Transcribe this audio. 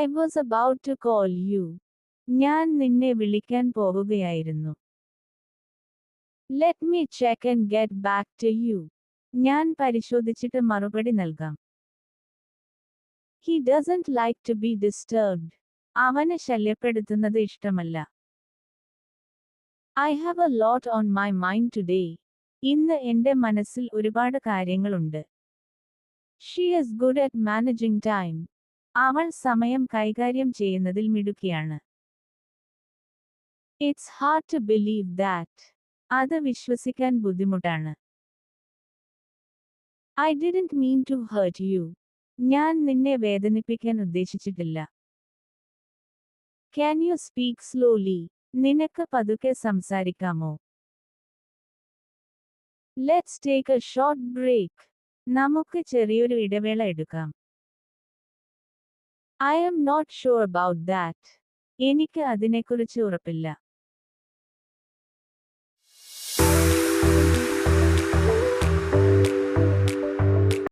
I was about to call you. ഞാൻ നിന്നെ വിളിക്കാൻ പോവുകയായിരുന്നു. Let me check and get back to you. ഞാൻ പരിശോധിച്ചിട്ട് മറുപടി നൽകാം. He doesn't like to be disturbed. അവന് ശല്യപ്പെടുത്തുന്നത് ഇഷ്ടമല്ല. I have a lot on my mind today. ഇന്ന് എന്റെ മനസ്സിൽ ഒരുപാട് കാര്യങ്ങളുണ്ട്. She is good at managing time. അവൾ സമയം കൈകാര്യം ചെയ്യുന്നതിൽ മിടുക്കിയാണ്. It's hard to believe that. അത് വിശ്വസിക്കാൻ ബുദ്ധിമുട്ടാണ്. I didn't mean to hurt you. ഞാൻ നിന്നെ വേദനിപ്പിക്കാൻ ഉദ്ദേശിച്ചിട്ടില്ല. Can you speak slowly? നിനക്ക് പതുക്കെ സംസാരിക്കാമോ? Let's take a short break. നമുക്ക് ചെറിയൊരു ഇടവേള എടുക്കാം. I am not sure about that. എനിക്ക് അതിനെക്കുറിച്ച് ഉറപ്പില്ല.